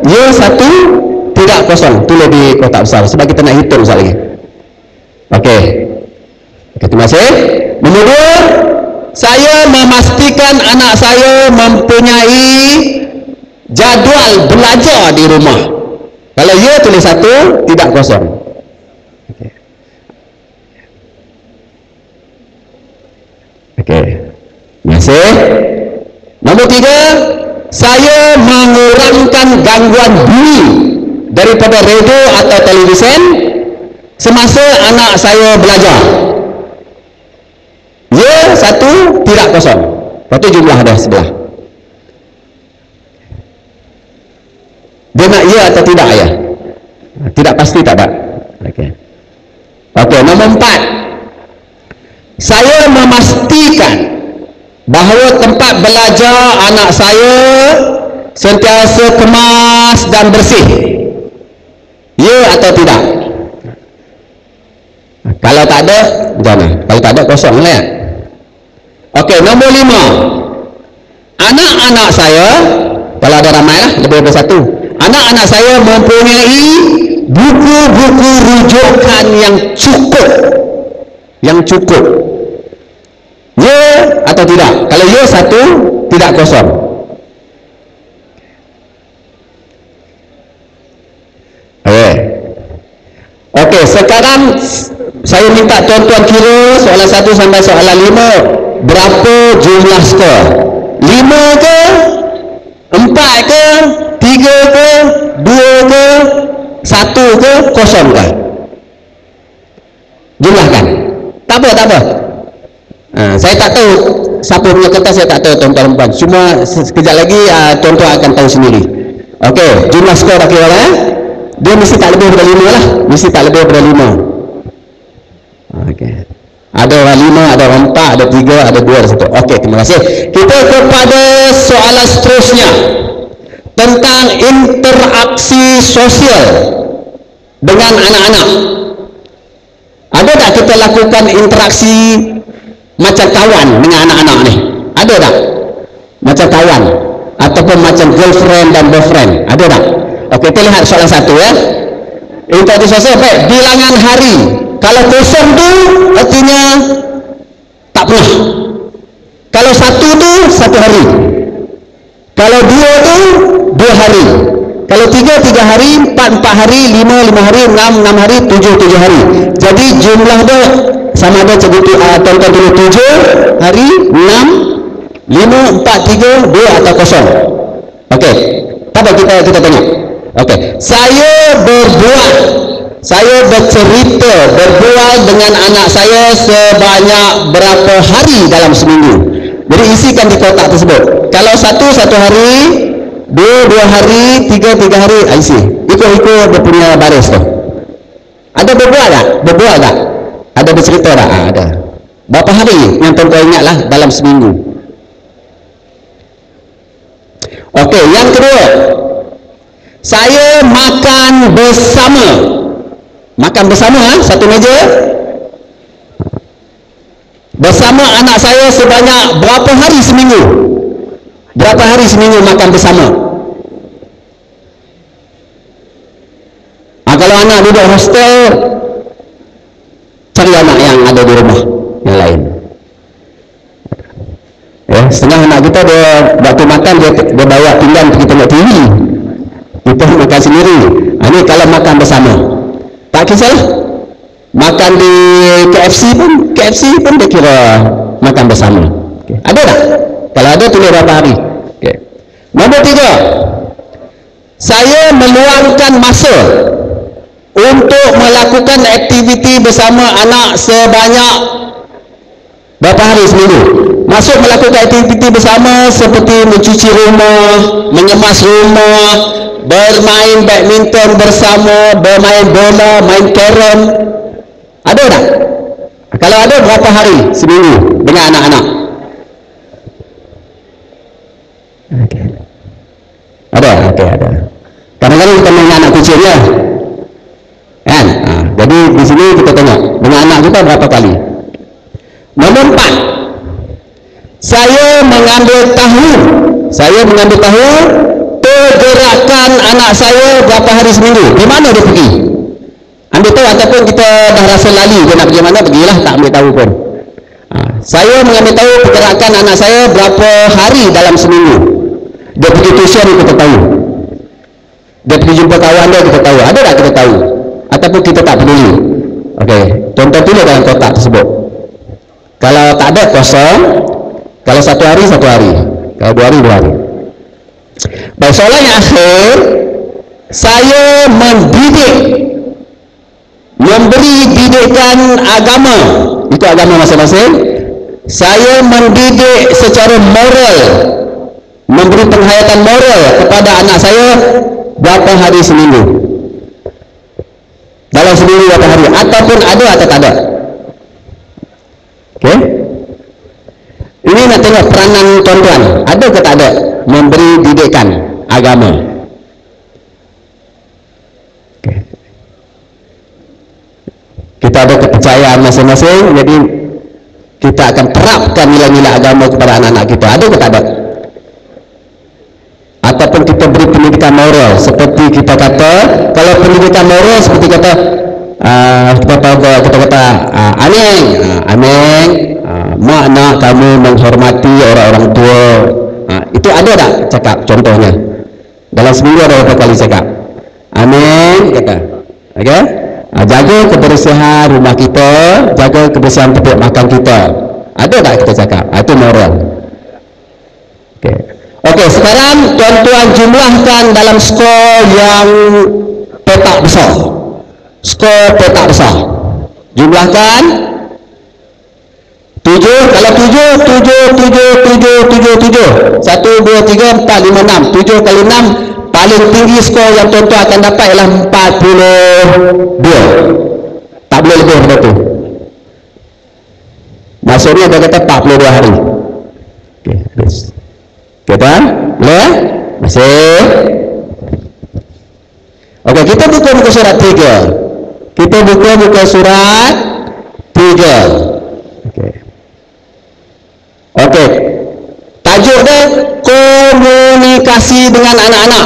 ya 1, tidak 0. Tulis di kotak besar sebab kita nak hitung sekali lagi. Okey. Terima kasih. Nombor 2, saya memastikan anak saya mempunyai jadual belajar di rumah. Kalau ya, tulis 1, tidak 0. Okey. Terima kasih. Nombor 3, saya mengurangkan gangguan bunyi daripada radio atau televisyen semasa anak saya belajar. Ya 1, tidak 0. Lepas tu jumlah dah sebelah. Dia nak ya atau tidak ya? Tidak pasti, tak ada. Okey. Okey, nombor 4. Saya memastikan bahawa tempat belajar anak saya sentiasa kemas dan bersih. Ya atau tidak? Kalau tak ada, jangan. Kalau tak ada, 0 lah ya. Okey, nombor 5. Anak-anak saya, kalau ada ramai lah, lebih dari 1. Anak-anak saya mempunyai buku-buku rujukan yang cukup. Yang cukup. Ya atau tidak? Kalau ya 1, tidak 0. Okey, sekarang saya minta tuan-tuan kira soalan 1 sampai soalan 5, berapa jumlah skor? 5 ke? 4 ke? 3 ke? 2 ke? 1 ke? 0 ke? Jumlahkan. Tak apa. Saya tak tahu siapa punya kertas, saya tak tahu tuan-tuan puan. Cuma sekejap lagi tuan-tuan akan tahu sendiri. Okey, jumlah skor dah kira lah. Dia mesti tak lebih daripada 5 lah. Mesti tak lebih daripada 5. Okey. Ada orang 5, ada orang 4, ada 3, ada 2, ada 1. Okey, terima kasih. Kita kepada soalan seterusnya tentang interaksi sosial dengan anak-anak. Ada tak kita lakukan interaksi macam kawan dengan anak-anak ni? Ada tak? Macam kawan ataupun macam girlfriend dan boyfriend, ada tak? Okey, kita lihat soalan satu ya. Ini tadi saya baik, bilangan hari. Kalau kosong tu artinya tak pernah. Kalau satu tu 1 hari. Kalau 2 tu 2 hari. Kalau 3 hari, 4 hari, 5 hari, 6 hari, 7 hari. Jadi jumlah dia sama ada tuan-tuan tulis 7 hari, 6, 5, 4, 3, 2 atau kosong. Okey. Apa kita tengok. Okey. Saya bercerita, berbual dengan anak saya sebanyak berapa hari dalam seminggu. Jadi isikan di kotak tersebut. Kalau 1 hari, 2 hari, 3 hari, isi. Ikut dia punya baris tu. Ada berbual tak? Ada bercerita tak? Ada. Berapa hari yang tuan-tuan ingatlah dalam seminggu? Okey, yang kedua. Saya makan bersama. Makan bersama satu meja. Bersama anak saya sebanyak berapa hari seminggu? Berapa hari seminggu makan bersama? Kalau anak duduk hostel, cari anak yang ada di rumah yang lain. Ya, setengah anak kita dia waktu makan dia bawa pinggan pergi tengok TV. Kita makan sendiri. Ini kalau makan bersama. Tak kisahlah. Makan di KFC pun dia kira makan bersama. Okay. Ada tak? Kalau ada tulis berapa hari. Okay. Nombor 3, saya meluangkan masa untuk melakukan aktiviti bersama anak sebanyak berapa hari seminggu. Maksud melakukan aktiviti bersama seperti mencuci rumah, mengemas rumah, bermain badminton bersama, bermain bola, main carom. Ada tak? Kalau ada, berapa hari seminggu dengan anak-anak? Okay. Ada? Okey, ada. Kadang-kadang kita main anak kecil ya. Kan? Jadi di sini kita tengok dengan anak kita berapa kali. Nombor 4, saya mengambil tahu pergerakan anak saya berapa hari seminggu. Di mana dia pergi? Ambil tahu ataupun kita dah rasa lali dia nak pergi mana, pergilah, tak ambil tahu pun. Saya mengambil tahu pergerakan anak saya berapa hari dalam seminggu. Dia pergi tuition kita tahu. Dia pergi jumpa kawan dia kita tahu. Ada tak kita tahu? Ataupun kita tak peduli. Okey, tuan-tuan tulis dalam kotak tersebut. Kalau tak ada, kosong. Kalau 1 hari, 1 hari. Kalau 2 hari, 2 hari. Baik, soalan yang akhir, saya memberi didikan agama. Itu agama masing-masing. Saya mendidik secara moral, memberi penghayatan moral kepada anak saya berapa hari seminggu. Dalam seminggu berapa hari, ataupun ada atau tak ada. Okey. Ini nak tengok peranan tuan-tuan, ada ke tak ada memberi didikan agama. Okay. Kita ada kepercayaan masing-masing, jadi kita akan terapkan nilai-nilai agama kepada anak-anak kita. Ada ke tak ada? Ataupun kita beri pendidikan moral, seperti kita kata, kalau pendidikan moral seperti kata kita kata Aneng, mak nak kamu menghormati orang-orang tua. Itu ada tak cakap contohnya? Dalam seminggu ada berapa kali cakap? Aneng kata, okey? Jaga kebersihan rumah kita, jaga kebersihan tempat makan kita. Ada tak kita cakap? Itu moral. Okey. Okey, sekarang tuan-tuan jumlahkan dalam skor yang petak besar. Skor petak besar. Jumlahkan 7, kalau 7, 1, 2, 3, 4, 5, 6. 7 kali 6, paling tinggi skor yang tuan-tuan akan dapat ialah 42. Tak boleh lebih daripada itu. Maksudnya dia kata 42 hari. Okey, habis. Okey tuan, boleh? Masih? Okey, kita buka muka surat 3. Kita buka muka surat 3. Okey. komunikasi dengan anak-anak.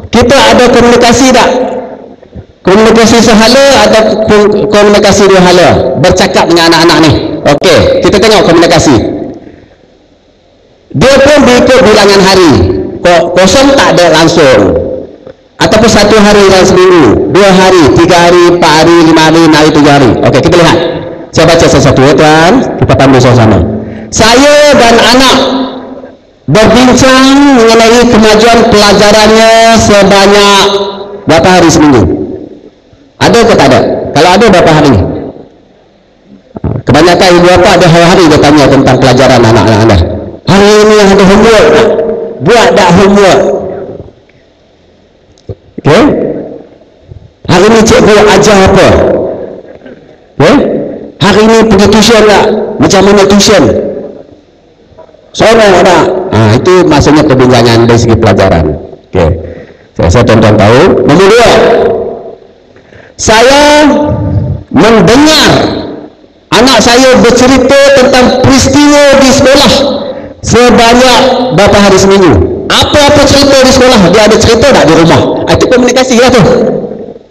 Kita ada komunikasi tak? Komunikasi sehala atau komunikasi dua hala? Bercakap dengan anak-anak ni. Okey, kita tengok komunikasi. Dia pun diikut bilangan hari. Kosong tak ada langsung. Ataupun 1 hari dalam seminggu, 2 hari, 3 hari, 4 hari, 5 hari, 6 hari, 7 hari. Okey, kita lihat. Saya baca satu-satu ya tuan. Kita pandu sama-sama. Saya dan anak berbincang mengenai kemajuan pelajarannya sebanyak berapa hari seminggu? Ada ke tak ada? Kalau ada, berapa hari? Kebanyakan ibu bapa ada hari-hari dia tanya tentang pelajaran anak-anak anda. Hari ini ada homework, buat tak homework? Okay? Hari ini cikgu ajar apa? Okay? Hari ini pergi tuition tak? Macam mana tuition? Sorang tak? Itu maksudnya perbincangan dari segi pelajaran. Okay. Saya tuan-tuan tahu. Nombor 2, saya mendengar anak saya bercerita tentang peristiwa di sekolah sebanyak berapa hari seminggu. Apa-apa cerita di sekolah, dia ada cerita tak di rumah? Itu komunikasi lah tu.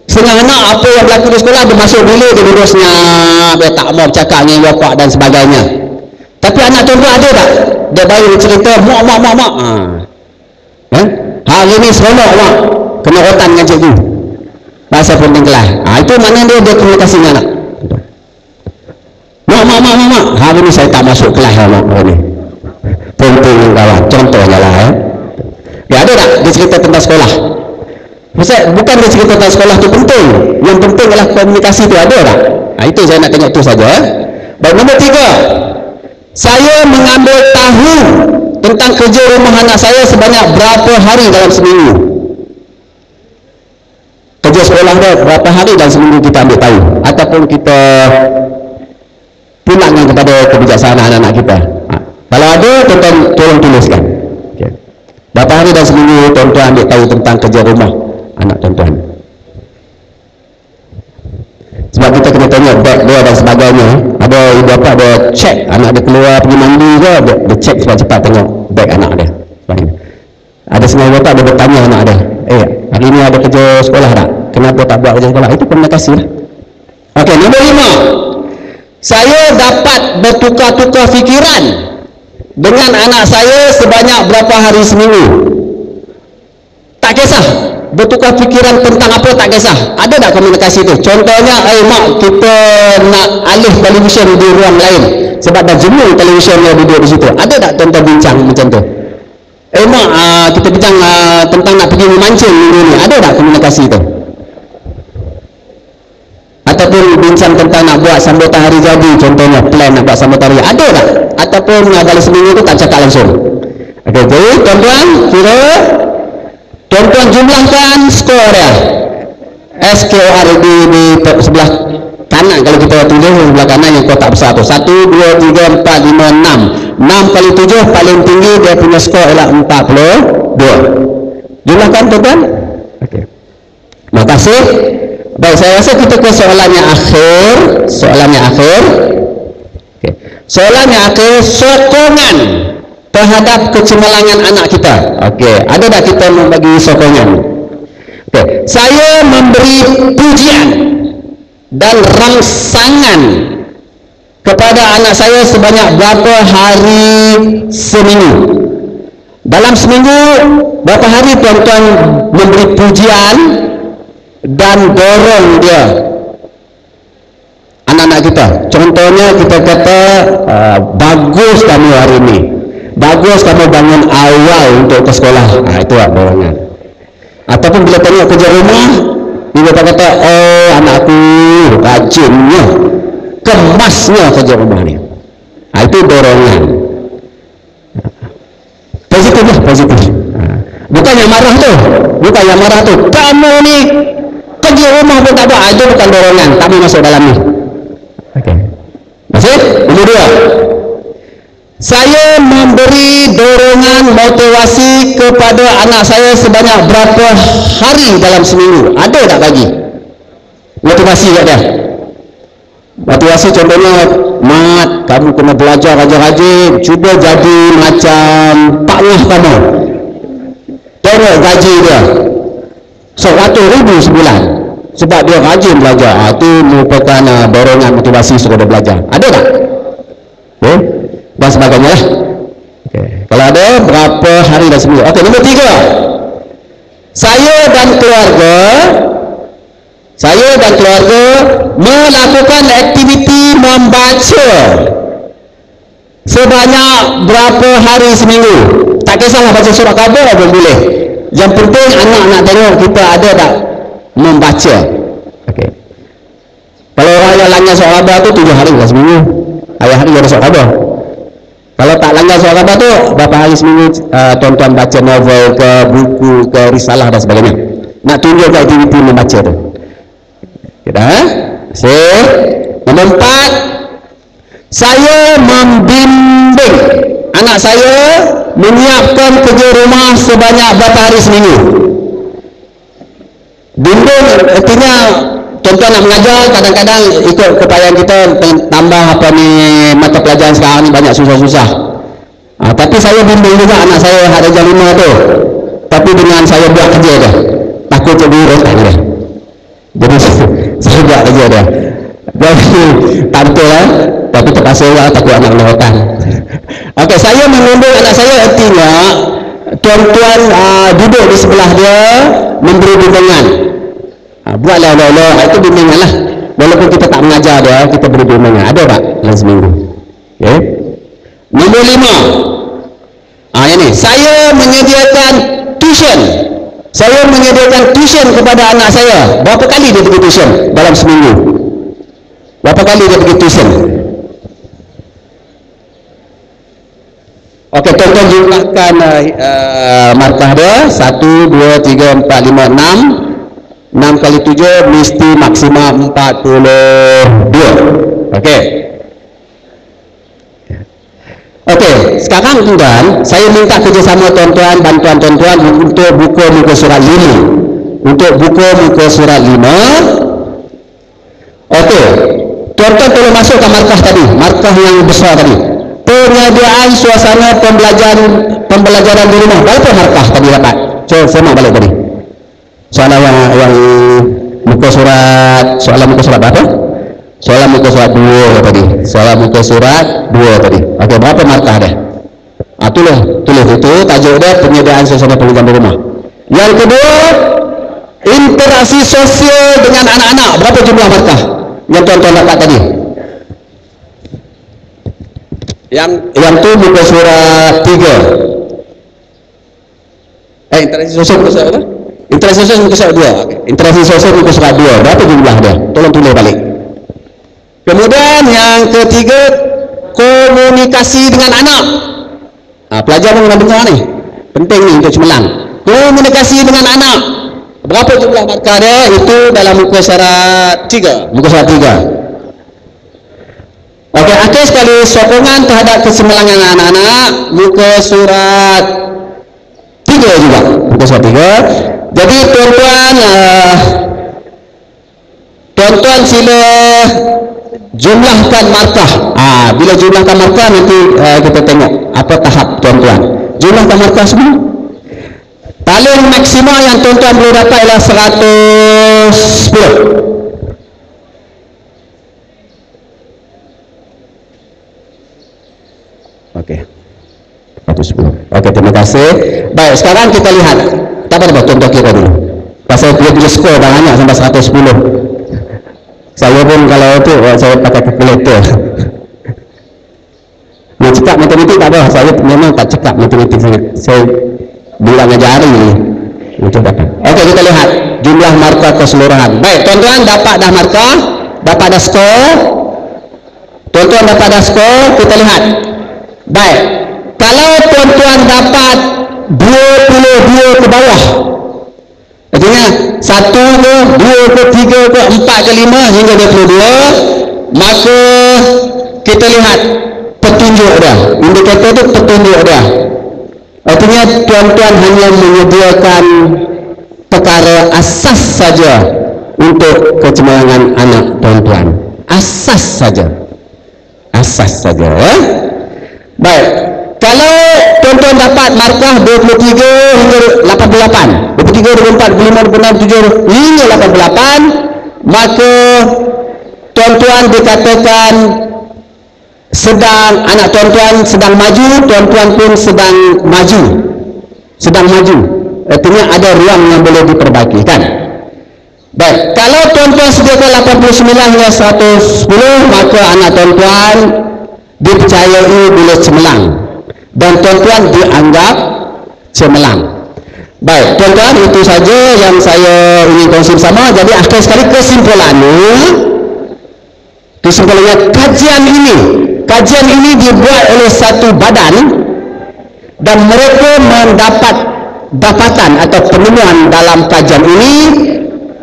Setengah anak apa yang berlaku di sekolah, dia masuk bilik, dia duduk senyap, dia tak mau bercakap dengan bapak dan sebagainya. Tapi anak tuan-tuan ada tak? Dia baru cerita, mak. Hari ni seronok mak, kena rotan dengan cikgu. Bahasa penting kelas. Itu makna dia komunikasi dengan anak. Mak, hari ni saya tak masuk kelas mak hari ni. Penting kawan, contohnya lah ya. Ada tak dia cerita tentang sekolah? Bukan dia cerita tentang sekolah tu penting. Yang penting adalah komunikasi tu ada tak? Itu saya nak tengok tu saja. Baik, nombor 3, saya mengambil tahu tentang kerja rumah anak saya sebanyak berapa hari dalam seminggu. Kerja sekolah dia berapa hari dalam seminggu kita ambil tahu, ataupun kita pulangkan kepada kebijaksanaan anak-anak kita. Kalau ada, tuan-tuan tolong tuliskan. Okay. Berapa hari dalam seminggu tuan-tuan ambil tahu tentang kerja rumah anak tuan-tuan? Sebab kita kena tengok beg dia dan sebagainya. Ada ibu bapa dia cek anak dia keluar pergi mandi ke, dia cek cepat-cepat tengok beg anak dia. Ada setengah ibu bapa dia bertanya anak dia, hari ni ada kerja sekolah tak? Kenapa tak buat kerja sekolah? Itu komunikasi lah. Okey, nombor 5, saya dapat bertukar-tukar fikiran dengan anak saya sebanyak berapa hari seminggu. Tak kisah bertukar fikiran tentang apa, tak kisah. Ada tak komunikasi tu? Contohnya, mak, kita nak alih televisyen di ruang lain sebab dah jenuh televisyen yang duduk di situ. Ada tak tuan-tuan bincang macam tu? Mak, kita bincang tentang nak pergi memancing minggu ni. Ada tak komunikasi tu? Ataupun bincang tentang nak buat sambutan hari jadi, contohnya plan nak buat sambutan hari, ada tak? Ataupun dalam seminggu tu tak cakap langsung. Okey, jadi tuan-tuan kira, tuan-tuan jumlahkan skor dia. SKOR di sebelah kanan, kalau kita tulis sebelah kanan yang kotak besar tu, 1, 2, 3, 4, 5, 6. 6 kali 7 paling tinggi dia punya skor ialah 42. Jumlahkan tuan-tuan. Okey, terima kasih. Baik, saya rasa kita ke soalan yang akhir. Okay. Soalan yang akhir, sokongan terhadap kecemerlangan anak kita. Okey, ada tak kita membagi sokongan? Okey, saya memberi pujian dan rangsangan kepada anak saya sebanyak berapa hari seminggu. Dalam seminggu berapa hari tuan-tuan memberi pujian dan dorong dia anak-anak kita? Contohnya kita kata, bagus kamu hari ini, bagus kamu bangun awal untuk ke sekolah. Itu lah dorongan. Ataupun bila tengok kerja rumah, ibu bapa kata, anakku rajinnya, kemasnya kerja rumah ni. Itu dorongan. Positif lah, positif. Bukan yang marah tu, kamu ni kerja rumah pun tak buat. Itu bukan dorongan, kami masuk dalam ni. Okey, masih? Nombor 2, saya memberi dorongan motivasi kepada anak saya sebanyak berapa hari dalam seminggu. Ada tak bagi motivasi kat dia? Motivasi contohnya, mat, kamu kena belajar rajin-rajin, cuba jadi macam Pak Ngah kamu. tengok gaji dia 100,000 sebulan sebab dia rajin belajar. Itu merupakan dorongan motivasi suruh dia belajar. Ada tak? Okay. Dan sebagainya lah. Okay. Kalau ada, berapa hari dah seminggu? Okey, nombor 3, saya dan keluarga melakukan aktiviti membaca sebanyak berapa hari seminggu. Tak kisahlah baca surat khabar pun boleh. Yang penting anak nak tengok kita ada tak membaca. Okay. Kalau orang yang langgar surat khabar tu 7 hari lah seminggu, hari-hari ada surat khabar. Kalau tak langgar surat khabar tu berapa hari seminggu tuan-tuan baca novel ke, buku ke, risalah dan sebagainya. Nak tunjuk aktiviti membaca tu. Kita nombor 4, saya membimbing anak saya menyiapkan kerja rumah sebanyak berapa hari seminggu. Bimbing artinya tuan-tuan nak mengajar, kadang-kadang ikut keupayaan kita tambah apa ni mata pelajaran sekarang ni banyak susah-susah. Tapi saya bimbing juga anak saya hari darjah 5 tu. Tapi dengan saya buat kerja dia, takut jadi rotan dia. Jadi saya buat kerja dia. Jadi tak betul lah, tapi terpaksa lah, takut anak kena rotan. Okey, saya membimbing anak saya artinya tuan-tuan duduk di sebelah dia memberi bimbingan. Buatlah Allah, itu bimbingan lah. Walaupun kita tak mengajar dia, kita beri bimbingan. Ada tak dalam seminggu? Okay. Nombor 5, ini saya menyediakan tuition. Saya menyediakan tuition kepada anak saya. Berapa kali dia pergi tuition dalam seminggu? Berapa kali dia pergi tuition? Okey, tuan-tuan jumlahkan markah dia. 1, 2, 3, 4, 5, 6. 6 kali 7 mesti maksimal 42. Okey. Okey, sekarang tuan, saya minta kerjasama tuan-tuan, bantuan tuan-tuan untuk buku muka surat 5. Untuk buku muka surat 5. Okey. Tuan-tuan tolong masukkan markah tadi, markah yang besar tadi. Penyediaan suasana pembelajaran di rumah. Berapa markah tadi dapat? Coba format balik tadi. Soalan yang muka surat, soalan muka surat berapa? Soalan muka surat 2 tadi. Soalan muka surat 2 tadi. Okey, berapa markah dia? Tulis itu tajuk dia penyediaan suasana pembelajaran di rumah. Yang kedua, interaksi sosial dengan anak-anak. Berapa jumlah markah yang tuan-tuan dapat tadi? Yang tu muka surat 3. Interaksi sosial muka surat apa? Interaksi sosial muka surat 2. Okay. Interaksi sosial muka surat 2. Berapa jumlah dia? Tolong tulis balik. Kemudian yang ketiga, komunikasi dengan anak. Pelajar pun kena dengar ni. Penting ni untuk cemerlang. Komunikasi dengan anak. Berapa jumlah markah dia? Itu dalam muka surat 3. Muka surat 3. Okey, akhir sekali sokongan terhadap kesemelangan anak-anak. Muka surat 3 juga. Muka surat 3. Jadi tuan-tuan sila jumlahkan markah. Bila jumlahkan markah nanti kita tengok apa tahap tuan-tuan. Jumlahkan markah semua. Paling maksimal yang tuan-tuan boleh dapat ialah 110. Okey. 110. Okey, terima kasih. Baik, sekarang kita lihat. Tak apa-apa, tuan-tuan kira dulu. Pasal dia punya skor banyak sampai 110. Saya pun kalau itu, saya pakai kalkulator. Nak cekap matematik tak apa, saya memang tak cekap matematik sangat. Saya bilang jari ni. Okey, kita lihat jumlah markah keseluruhan. Baik, tuan-tuan dapat dah markah, dapat dah skor. Tuan-tuan dapat dah skor, kita lihat. Baik, kalau tuan-tuan dapat 22 ke bawah, artinya 1 ke, 2 ke, 3 ke, 4 ke, 5 hingga 22, maka kita lihat petunjuk dia, indikator itu petunjuk dia. Artinya tuan-tuan hanya menyediakan perkara asas saja untuk kecemerlangan anak tuan-tuan. Asas saja. Asas saja, ya. Baik, kalau tuan-tuan tuan-tuan dapat markah 23 hingga 88, 23, 24, 25, 26, 27 hingga 88, maka tuan-tuan dikatakan anak tuan-tuan sedang maju, tuan-tuan pun sedang maju, artinya ada ruang yang boleh diperbaiki, kan? Baik, kalau tuan-tuan sediakan 89 hingga 110, maka anak tuan-tuan dipercayai boleh cemerlang dan tuan-tuan dianggap cemerlang. Baik, tuan-tuan, itu saja yang saya ingin kongsi bersama. Jadi akhir sekali kesimpulannya, kajian ini dibuat oleh satu badan dan mereka mendapat dapatan atau penemuan dalam kajian ini.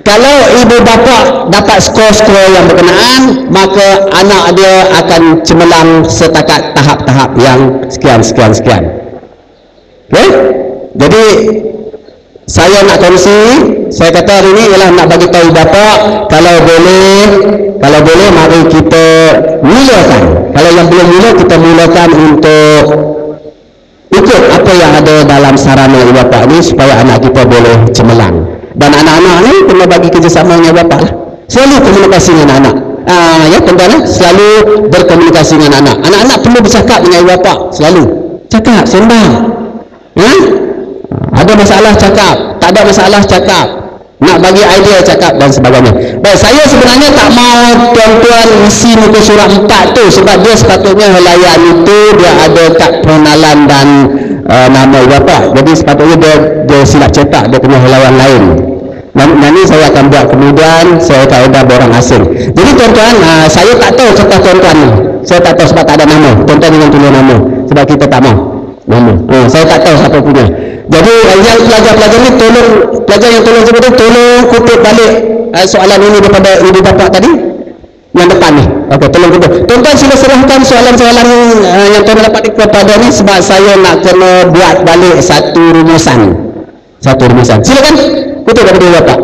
Kalau ibu bapa dapat skor-skor yang berkenaan, maka anak dia akan cemerlang setakat tahap-tahap yang sekian. Okay? Jadi saya nak kongsi, saya kata hari ini ialah nak bagi tahu bapa, kalau boleh mari kita mulakan. Kalau yang belum mula, kita mulakan untuk ikut apa yang ada dalam sarana ibu bapa ini supaya anak kita boleh cemerlang. Dan anak-anak ni kena bagi kerjasama dengan bapa lah. Selalu komunikasi dengan anak. Ya tuan-tuan, selalu berkomunikasi dengan anak. Anak-anak perlu bercakap dengan ibu bapa, selalu cakap, sembang. Ada masalah cakap, tak ada masalah cakap, nak bagi idea cakap dan sebagainya. Baik, saya sebenarnya tak mau tuan-tuan isi muka surat 4 tu, sebab dia sepatutnya helaian itu dia ada kad pengenalan dan nama ibu bapa. Jadi sepatutnya dia silap cetak, dia punya helaian lain. Nanti saya akan buat kemudian, saya akan ada orang asing. Jadi tuan-tuan, saya tak tahu contoh tuan-tuan ni. Saya tak tahu sebab tak ada nama. Tuan-tuan dengan tulis nama, sebab kita tak mau nama. Saya tak tahu siapa punya. Jadi yang pelajar-pelajar ni pelajar yang tolong kutip balik soalan ini daripada ibu bapa tadi yang depan ni. Okey, tolong kutip. Tuan-tuan sila serahkan soalan-soalan yang tuan dapat kepada ni, sebab saya nak kena buat balik satu rumusan. Silakan kutip kepada ibu bapa.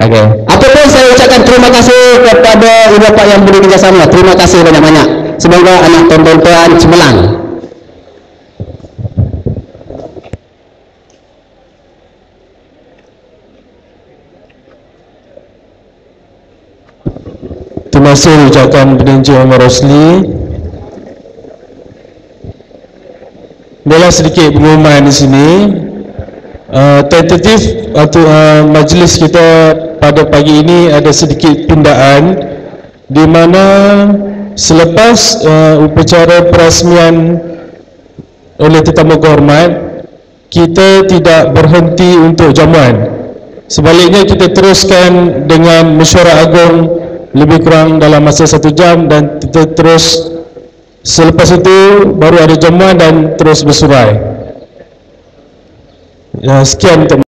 Okey. Apapun saya ucapkan terima kasih kepada ibu bapa yang beri kerjasama. Terima kasih banyak-banyak. Semoga anak tuan-tuan cemerlang. Terima kasih ucapkan Peninju Umar Rosli. Adalah sedikit pengumuman di sini. Tentatif atau majlis kita pada pagi ini ada sedikit pindaan, di mana selepas upacara perasmian oleh tetamu kehormat, kita tidak berhenti untuk jamuan. Sebaliknya kita teruskan dengan mesyuarat agung lebih kurang dalam masa 1 jam, dan kita terus selepas itu baru ada jamuan dan terus bersurai. Sekian.